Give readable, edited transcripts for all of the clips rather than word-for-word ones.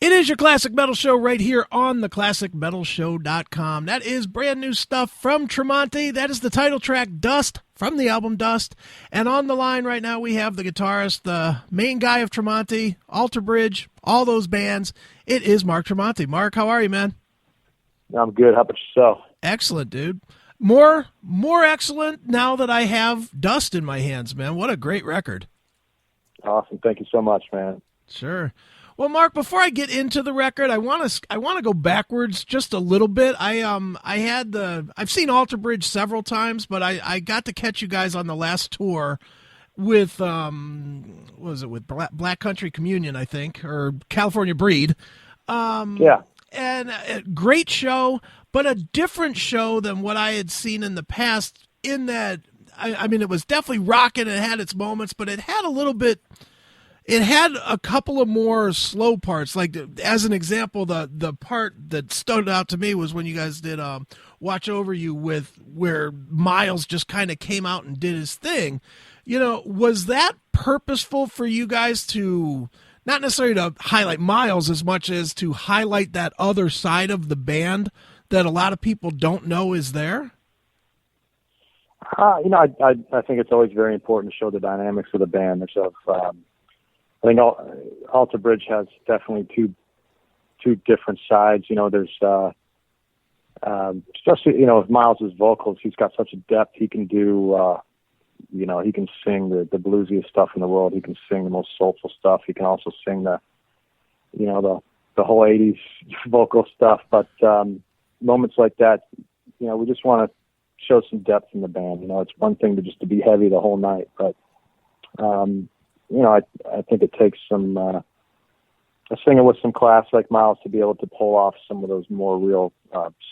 It is your Classic Metal Show right here on theclassicmetalshow.com. That is brand new stuff from Tremonti. That is the title track, Dust, from the album Dust. And on the line right now we have the guitarist, the main guy of Tremonti, Alter Bridge, all those bands. It is Mark Tremonti. Mark, how are you, man? I'm good. How about yourself? Excellent, dude. More excellent now that I have Dust in my hands, man. What a great record. Awesome. Thank you so much, man. Sure. Well, Mark, before I get into the record, I want to go backwards just a little bit. I've seen Alter Bridge several times, but I got to catch you guys on the last tour with what was it, with Black Country Communion, I think, or California Breed. Yeah. And a great show, but a different show than what I had seen in the past. In that, I mean, it was definitely rocking. It had its moments, but it had a little bit. It had a couple of more slow parts. Like, as an example, the part that stood out to me was when you guys did Watch Over You, where Miles just kind of came out and did his thing. You know, was that purposeful for you guys to, not necessarily to highlight Miles as much as to highlight that other side of the band that a lot of people don't know is there? I think it's always very important to show the dynamics of the band. I think Alter Bridge has definitely two different sides. You know, there's especially, you know, with Miles' vocals, he's got such a depth. He can do, you know, he can sing the bluesiest stuff in the world. He can sing the most soulful stuff. He can also sing the whole 80s vocal stuff. But moments like that, you know, we just want to show some depth in the band. You know, it's one thing to be heavy the whole night, but you know, I think it takes a singer with some class like Miles to be able to pull off some of those more real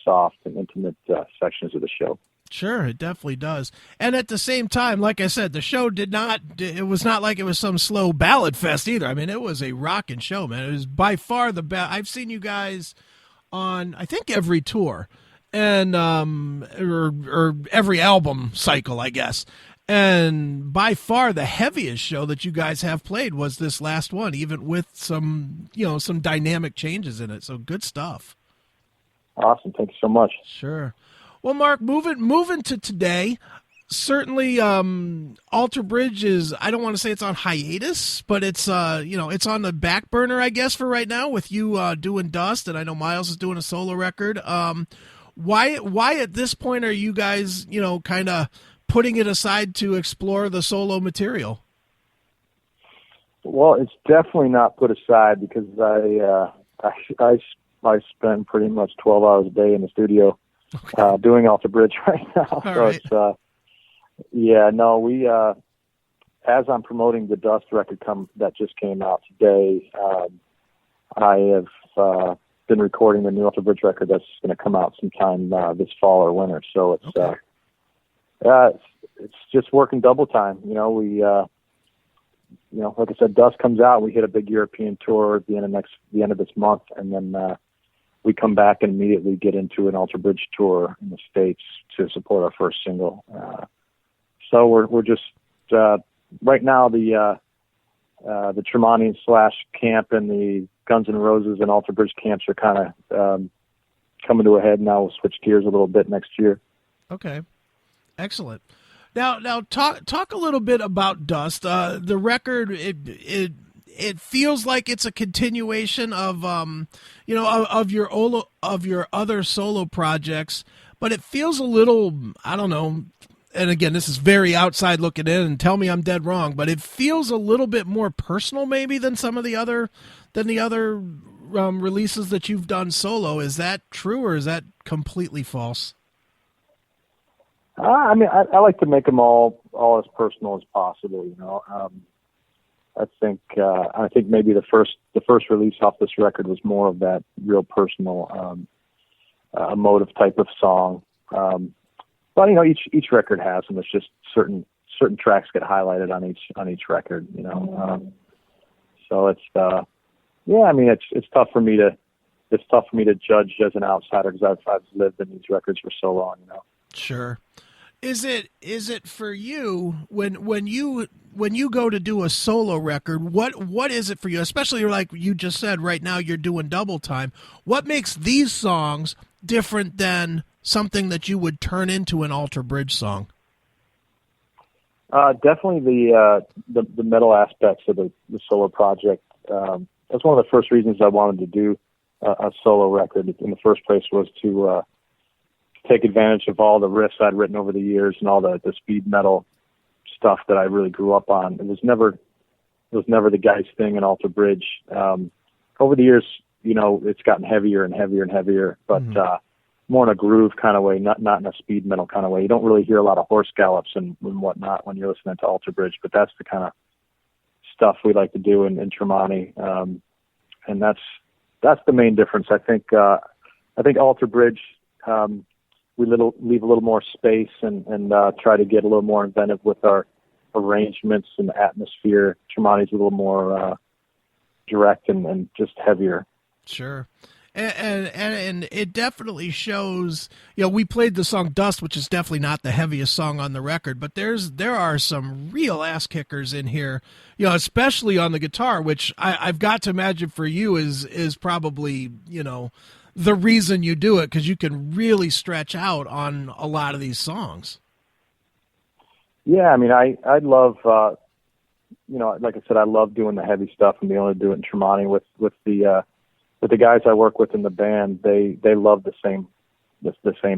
soft and intimate sections of the show. Sure, it definitely does. And at the same time, like I said, the show it was not like it was some slow ballad fest either. I mean, it was a rocking show, man. It was by far the best. I've seen you guys on, I think, every tour and or every album cycle, I guess. And by far the heaviest show that you guys have played was this last one, even with some dynamic changes in it. So good stuff. Awesome. Thank you so much. Sure. Well, Mark, moving to today, certainly Alter Bridge is, I don't want to say it's on hiatus, but it's it's on the back burner, I guess, for right now with you doing Dust, and I know Miles is doing a solo record. Why at this point are you guys, kind of putting it aside to explore the solo material? Well, it's definitely not put aside because I spend pretty much 12 hours a day in the studio doing Alter Bridge right now. All so right. we as I'm promoting the Dust record that just came out today, I have been recording the new Alter Bridge record that's going to come out sometime this fall or winter. So it's it's just working double time. We like I said, Dust comes out, we hit a big European tour at the end of this month, and then we come back and immediately get into an Alter Bridge tour in the States to support our first single. So we're just right now the Tremonti / camp and the Guns N' Roses and Alter Bridge camps are kind of coming to a head. Now we'll switch gears a little bit next year. Okay. Excellent. Now talk a little bit about Dust. The record, it feels like it's a continuation of of your other solo projects, but it feels a little, I don't know. And again, this is very outside looking in, and tell me I'm dead wrong, but it feels a little bit more personal maybe than some of the other releases that you've done solo. Is that true, or is that completely false? I I like to make them all as personal as possible. I think maybe the first release off this record was more of that real personal, emotive type of song. But each record has them. It's just certain tracks get highlighted on each record. So it's it's tough for me to judge as an outsider because I've lived in these records for so long. Sure. Is it for you when you go to do a solo record? What is it for you? Especially like you just said, right now you're doing double time. What makes these songs different than something that you would turn into an Alter Bridge song? Definitely the metal aspects of the solo project. That's one of the first reasons I wanted to do a solo record in the first place, was to take advantage of all the riffs I'd written over the years and all the speed metal stuff that I really grew up on. It was never the Geist thing and Alter Bridge. Over the years, it's gotten heavier and heavier and heavier, but more in a groove kind of way, not in a speed metal kind of way. You don't really hear a lot of horse gallops and whatnot when you're listening to Alter Bridge, but that's the kind of stuff we like to do in Tremonti. And that's the main difference. I think Alter Bridge, we leave a little more space and try to get a little more inventive with our arrangements and atmosphere. Tremonti's a little more direct and just heavier. Sure. And it definitely shows, we played the song Dust, which is definitely not the heaviest song on the record, but there are some real ass kickers in here, especially on the guitar, which I've got to imagine for you is probably, the reason you do it, because you can really stretch out on a lot of these songs. Yeah, I mean, I love, like I said, I love doing the heavy stuff and being able to do it in Tremonti with the guys I work with in the band. They love the same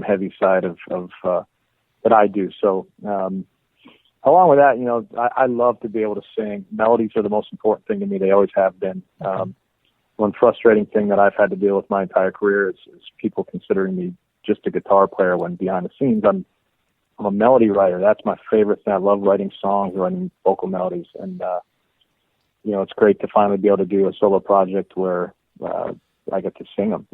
heavy side of that I do. So along with that, I love to be able to sing. Melodies are the most important thing to me. They always have been. One frustrating thing that I've had to deal with my entire career is people considering me just a guitar player, when behind the scenes I'm a melody writer. That's my favorite thing. I love writing songs, writing vocal melodies, and it's great to finally be able to do a solo project where I get to sing them.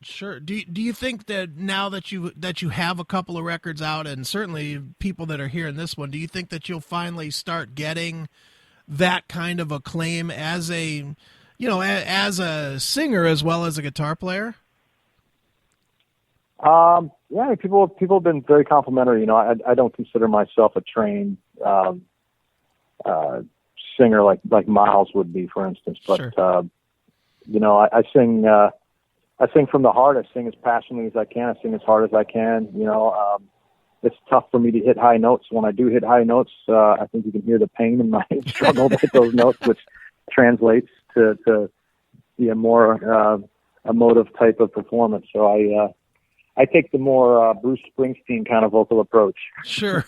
Sure. Do you think that now that you have a couple of records out, and certainly people that are hearing this one, do you think that you'll finally start getting that kind of acclaim as a singer as well as a guitar player? Yeah, people have been very complimentary. I don't consider myself a trained singer like Miles would be, for instance. But sure. I sing from the heart. I sing as passionately as I can. I sing as hard as I can. It's tough for me to hit high notes. When I do hit high notes, I think you can hear the pain in my struggle to hit those notes, which translates to be a more emotive type of performance. So I take the more Bruce Springsteen kind of vocal approach. Sure.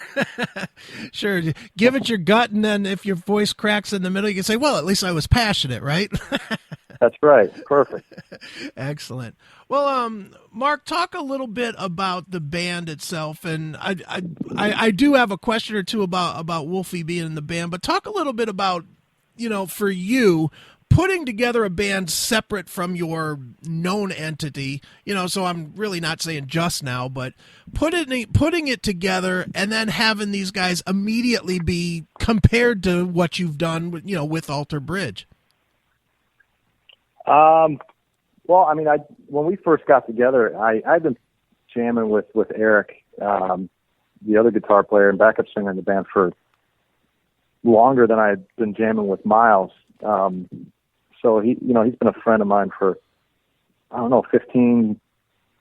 Sure. Give it your gut, and then if your voice cracks in the middle, you can say, well, at least I was passionate, right? That's right. Perfect. Excellent. Well, Mark, talk a little bit about the band itself, and I do have a question or two about Wolfie being in the band, but talk a little bit about, for you, putting together a band separate from your known entity, so I'm really not saying just now, but putting it together and then having these guys immediately be compared to what you've done with Alter Bridge. Well, I mean, when we first got together, I'd been jamming with Eric, the other guitar player and backup singer in the band, for longer than I had been jamming with Miles. So he's been a friend of mine for, 15,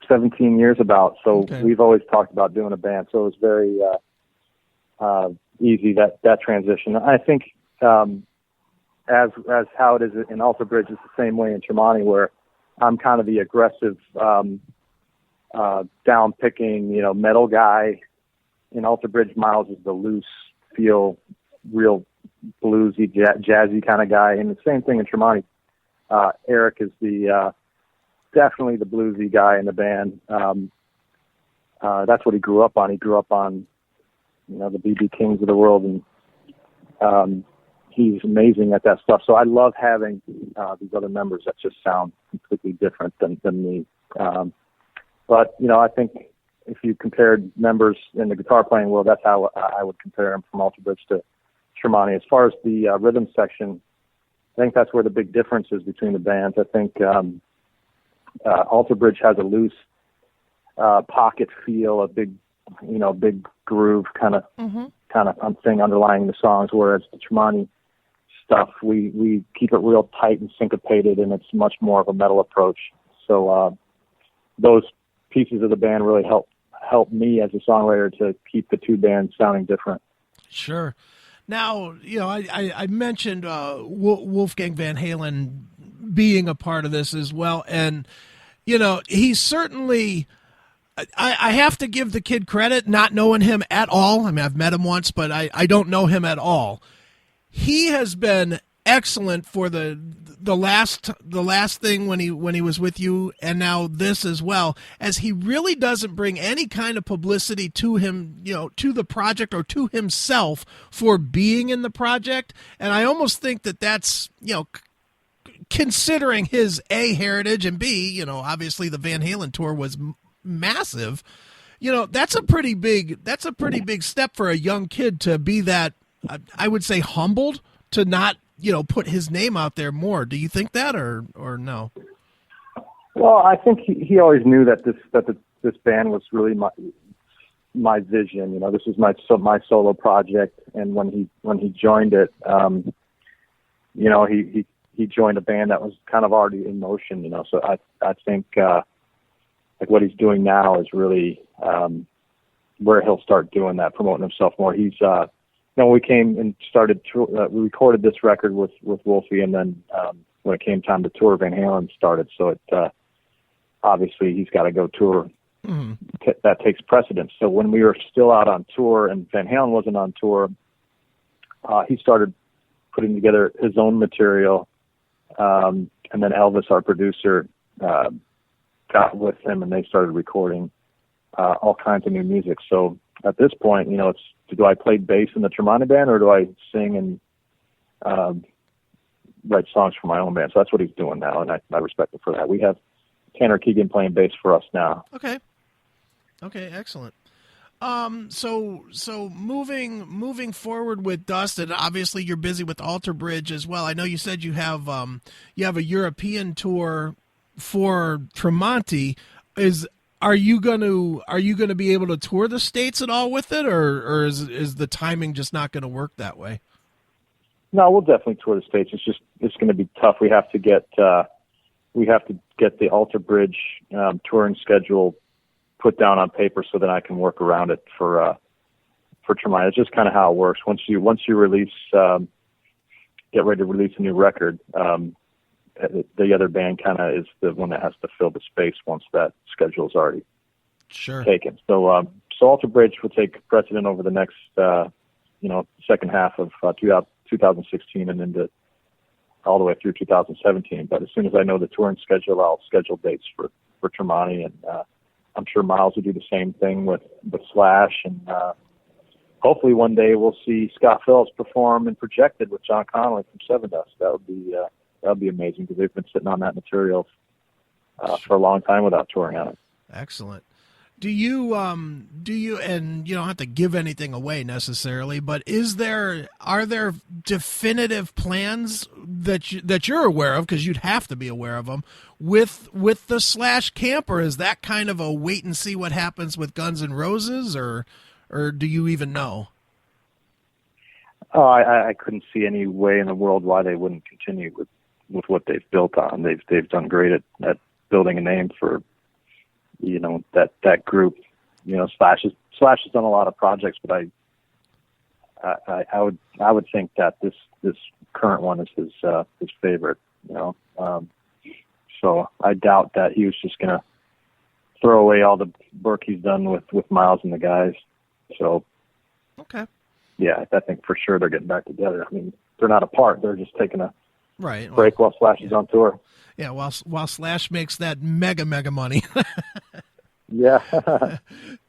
17 years about. So okay. We've always talked about doing a band. So it was very easy, that transition. I think as how it is in Alter Bridge is the same way in Tremonti, where I'm kind of the aggressive, down picking, metal guy. In Alter Bridge, Miles is the loose, feel real bluesy, jazzy kind of guy. And the same thing in Tremonti. Eric is definitely the bluesy guy in the band. That's what he grew up on. He grew up on, the B.B. Kings of the world, and he's amazing at that stuff. So I love having these other members that just sound completely different than me. But I think if you compared members in the guitar playing world, that's how I would compare them from Alter Bridge to Tremonti. As far as the rhythm section, I think that's where the big difference is between the bands. I think Alter Bridge has a loose pocket feel, a big big groove kind of thing underlying the songs, whereas the Tremonti stuff, we keep it real tight and syncopated, and it's much more of a metal approach. So those pieces of the band really help me as a songwriter to keep the two bands sounding different. Sure. Now, I mentioned Wolfgang Van Halen being a part of this as well, and he's certainly. I have to give the kid credit, not knowing him at all. I mean, I've met him once, but I don't know him at all. He has been excellent for the last thing when he was with you, and now this as well, as he really doesn't bring any kind of publicity to him, to the project or to himself for being in the project. And I almost think that that's, considering his A, heritage, and B, obviously the Van Halen tour was massive. That's a pretty big step for a young kid to be that, I would say, humbled to not, put his name out there more. Do you think that, or no? Well, I think he always knew that this band was really my vision. This is my solo project, and when he joined it, he joined a band that was kind of already in motion. So I think like what he's doing now is really where he'll start doing that, promoting himself more. He's we came and started we recorded this record with Wolfie, and then when it came time to tour, Van Halen started. So it obviously he's got to go tour. Mm-hmm. That takes precedence. So when we were still out on tour and Van Halen wasn't on tour, he started putting together his own material, and then Elvis, our producer, got with him, and they started recording all kinds of new music. So at this point, it's, do I play bass in the Tremonti band, or do I sing and write songs for my own band? So that's what he's doing now, and I respect him for that. We have Tanner Keegan playing bass for us now. Okay, excellent. So moving forward with Dust, and obviously you're busy with Alter Bridge as well. I know you said you have a European tour for Tremonti. Are you going to be able to tour the States at all with it, or is the timing just not going to work that way? No, we'll definitely tour the States. It's going to be tough. We have to get the Alter Bridge touring schedule put down on paper so that I can work around it for Tremonti. It's just kind of how it works. Once you release, get ready to release a new record, the other band kind of is the one that has to fill the space once that schedule is already taken. So Alter Bridge will take precedent over the next, second half of 2016 and into all the way through 2017. But as soon as I know the touring schedule, I'll schedule dates for Tremonti, and I'm sure Miles will do the same thing with Slash, and hopefully one day we'll see Scott Phillips perform in Projected with John Connolly from Seven Dust. That would be amazing, because they've been sitting on that material for a long time without touring on it. Excellent. Do you and you don't have to give anything away necessarily, but are there definitive plans that you're aware of, because you'd have to be aware of them, with the Slash camp, or is that kind of a wait and see what happens with Guns N' Roses, or do you even know? Oh, I couldn't see any way in the world why they wouldn't continue with what they've built on. They've done great at building a name for that group. Slash has done a lot of projects, but I would think that this current one is his favorite. So I doubt that he was just gonna throw away all the work he's done with Miles and the guys. So okay, yeah, I think for sure they're getting back together. I mean, they're not apart; they're just taking a break while Slash is on tour. Yeah, while Slash makes that mega money. Yeah,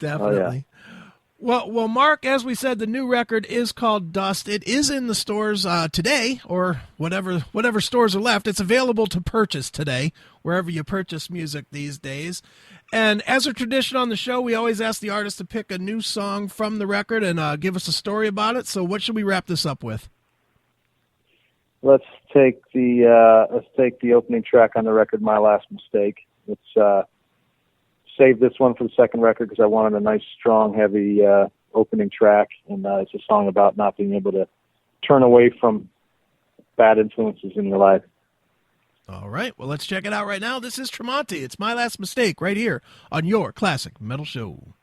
definitely. Oh, yeah. Well, Mark, as we said, the new record is called Dust. It is in the stores today, or whatever stores are left. It's available to purchase today, wherever you purchase music these days. And as a tradition on the show, we always ask the artist to pick a new song from the record and give us a story about it. So what should we wrap this up with? Let's take the opening track on the record, My Last Mistake. It's saved this one for the second record because I wanted a nice, strong, heavy opening track, and it's a song about not being able to turn away from bad influences in your life. All right, well, let's check it out right now. This is Tremonti. It's My Last Mistake right here on your Classic Metal Show.